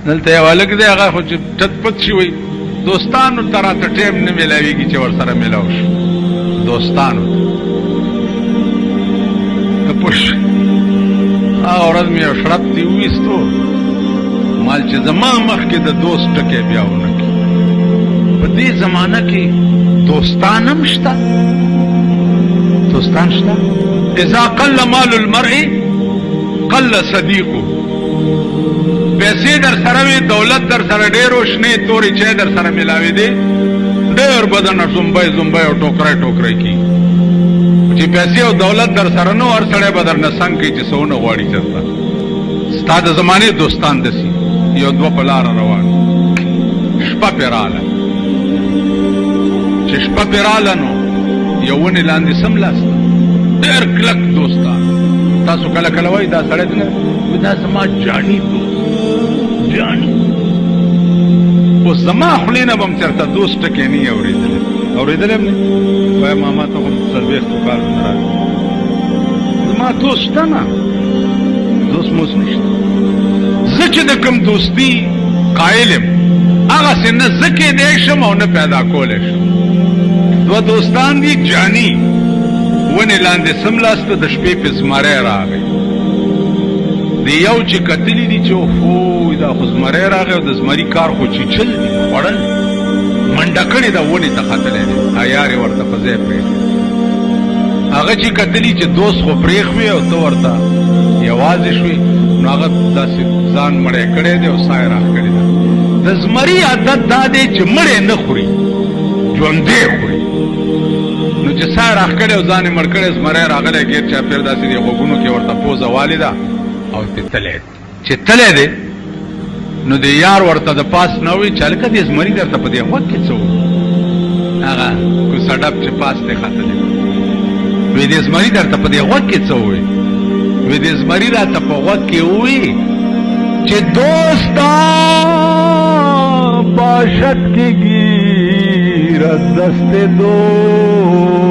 دلته you هلک دی هغه خو چې ټت پت شي وي دوستانو ته راته ټیم نه میلاوېږي چې ورسره میلاو شو دوستانو ته که پوه شوې هغه ورځ مې یو شړپ دې وویستو مال چې زما مخکې د دوست ټکی بیا ونه کړي په دې زمانه کې دوستان هم شته دوستان شته اذا قل مال المرء قل صدیقه پیسې در سره وي دولت در سره ډېر و شنې تورې چای در سره میلاوې دی ډېر بدنه زمبی زمبی او ټوکری ټوکری کي چې پیسې او دولت در سره نو هر سړی به درنه څنګ کوي چې څه ونه غواړي چېرته ستا د زمانې دوستان دسي یو دوه په لاره روان شپه پې راغله چې شپه پې راغله نو یو ونې لاندې څملاست ډېر کلک دوستان تاسو کله کله وایي دا سړی دی دا زما جاني دوست جاني اوس زما خولې نه به م چېرته دوست ټکی نه یې اورېدلی اورېدلی هم نه وایه ماما ته خو څلوېښتو کالو نه راغلی زما دوست شته نه دوست موس نشته زه چې د کوم دوستي قایل یم هغسې نه زه کېدی شم او نه پیدا کولی شم دوه دوستان دي جاني ونې لاندې څملاسته د شپې پې زمری راغی د یو چې کتلي دي چې اوفوی دا خو زمری راغی او د زمري کار خو چیچل دي خوړل منډه کړې ده ونې ته ختلی دی عیار یې ورته په ځای پرېښي هغه چې کتلي چې دوست خو پرېښ وي او ته ورته یوازې شوې نو هغه داسې ځان مړی کړی دی او ساه یې راښکلې ده د زمري عادت دا دی چې مړی نه خوري ژوندی خوري نو چې ساه راښکلې او ځان یې مړ کړی زمری راغلی ګیر چاپېر داسې دی غوږونو کې ورته پوزه والې ده او ته تلی چې تلی دی نو د یار ورته د پاس نه وي چې هلکه دې زمري درته په دې غوږ کې څه وو هغه کوڅه ډب چې پاس دی ختلی وی دې زمري درته په دې غوږ کې څه ووي وی دې زمري راته په غوږ کې ووي چې دوستا باشد کی گیرد دست دوست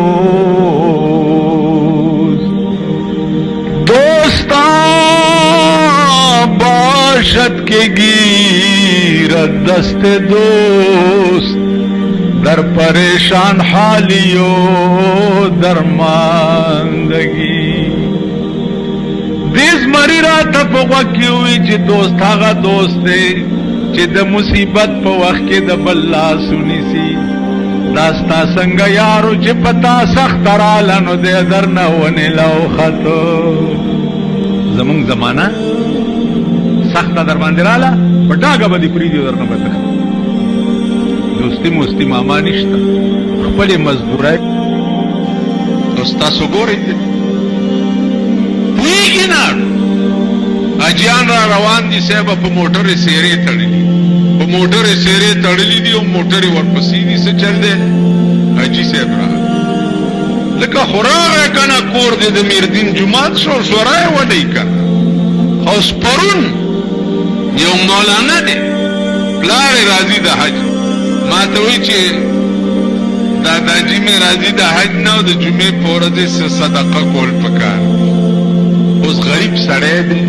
دوستا باشد کی گیرد دست دوست در پریشان حالی و درماندگی دیز مری را تپوغا کیوی چی دوست هاگا دوست دے چی دا مصیبت پا وقت کے دا بلا سنی سی داستا سنگا یارو چی پتا سخت رالنو دے در نوانی لو خطو زمان زمانہ سخت در باندې رااله په ډاګه به دې پرېږدي او درنه به تښتي دوستي موستي ماما نشته خپلې مزدورۍ نو ستاسو ګورئ پوهېږي نه حاجیان را روان دي صاحبه په موټرې سیرې تړلي په موټرې سیرې تړلي دي او موټرې ورپسې دي څه چل دی حاجي صاحب راغی لکه خو راغی که نه کور دی د میردین جومات شو سوری ونی که اوس پرون یو مولانا دی پلار راځي د حج ما ته وایي چې داداجي مې راځي د حج نه او د جمعې په ورځ یې صدقه کول پکار اوس غریب سړی دی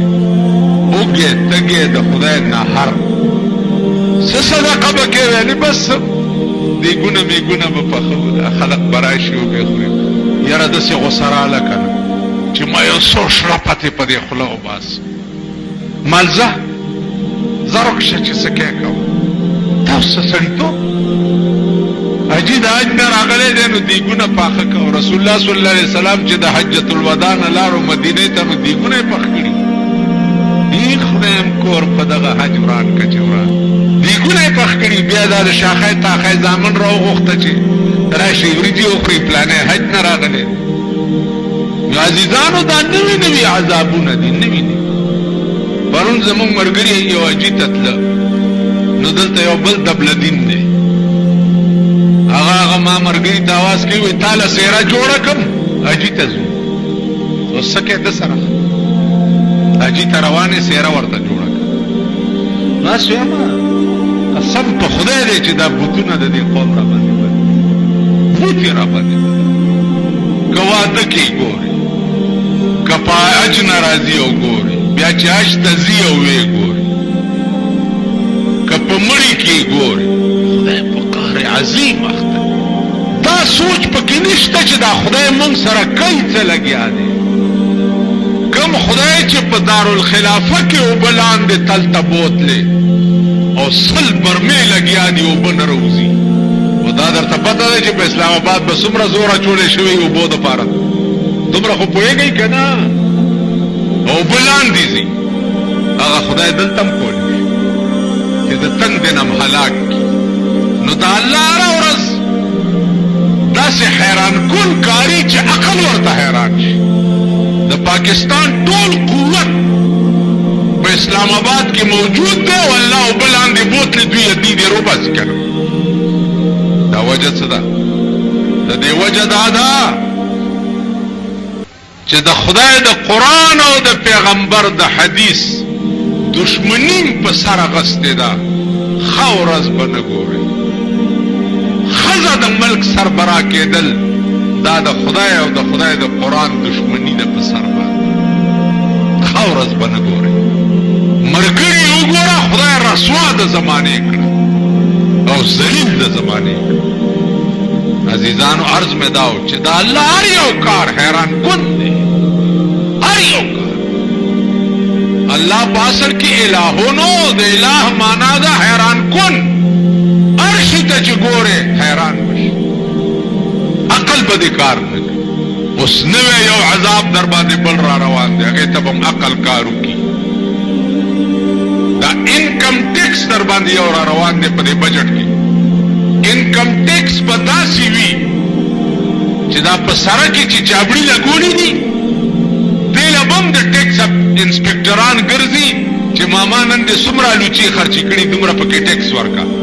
اوږې تږې د خدای ناهر څه صدقه به کوې یعنې بس دیګونه میګونه به پخوو خلق به راشي او به خوري یاره داسې غوسه راله که نه چې ما یو څو شړپتې په دې خوله وباسم مالزه زرکشه چې څه کې کوه تاسو سړیتوب حجي د حج نه راغلی دی نو دیګونه پاخه کوه رسول الله صلی الله علیه وسلم چې د حجة الوداع نه لاړو مدینې ته نو دیګونه یې پخ کړي دیګ خدایم کور په دغه حج وران که چې وران دیګونه یې پخ کړي بیا دا د شاخی تاخی زامن راوغوښته چې راشي وریجې وخوري پلانی حج نه راغلی نو عزیزانو دا نوي نوي عذابونه دي نوي دي پرون زمون مرګري یو حجي ته تله نو دلته یو بل دبلدین دی هغه ما مرګري ته اواز کوي وایي تاله څېره جوړه کړم حجي ته ځو اوس څه کې ده سره حجي ته روانې څېره ورته جوړه کړه ناست یم قسم په خدای دی چې دا بوتونه د دې قوم را باندې بدي بوت یې را باندې بدي که واده کې ګورې که په حج نه راځي او ګورې بیا چې حج ته ځي او ویې ګورې عظیم اختر دا سوچ پکې نشته چې دا خدای مونږ سره کوي څه لګیا دی. کم خدای چې په دارالخلافه کې اوبه لاندې تلته بوتلې او سل برمې لګیا دي اوبه نه روزي. او دا درته پته ده چې په اسلام آباد به څومره زوره چولې شوي اوبو دپاره دومره خو پوهېږئ که نه اوبه لاندې ځي. هغه خدای دلته هم کولی شي چې د تنګ دین هم هلاک کړي. نو د الله هره ورځ داسې حیران کن کاری چې عقل ورته حیران شي. د پاکستان ټول قوت په اسلام آباد کې موجود دی او الله اوبه لاندې بوتلې دوی یې دې روباسي که نه. دا وجه څه ده؟ د دې وجه دا ده چې د خدای د قرآن او د پیغمبر د حدیث دشمنیم په سر اغستې ده. ښه ورځ به نه ګورئ. ښځه د ملک سربرا کېدل دا د خدای او د خدای د قرآن دشمنی ده په سر باندې. ښه ورځ به نه ګورئ. ملګري وګوره خدای رسوا د زمانې کړه او ذلیل د زمانې کړه. عزیزانو عرض مې دا و چې دا الله هر یو کار حیران کن دی. هر یو کار الله په اصل کې الهونو د اله معنا ده حیران کن. هر شي ته چې ګورې حیران بشي. عقل به دې کار نه کوي. اوس نوی یو عذاب در باندې بل را روان دی هغې ته به هم عقل کار وکړي. دا انکم ټیکس در باندې یو را روان دی په دې بجټ کې. انکم ټیکس به داسې وي چې دا په سره کې چې چابړي لګولي دي دې له به هم د ټیکس انسپکټران ګرځي چې ماما نن دې څومره لوچې خرچې کړي دومره پکې ټیکس ورکړه.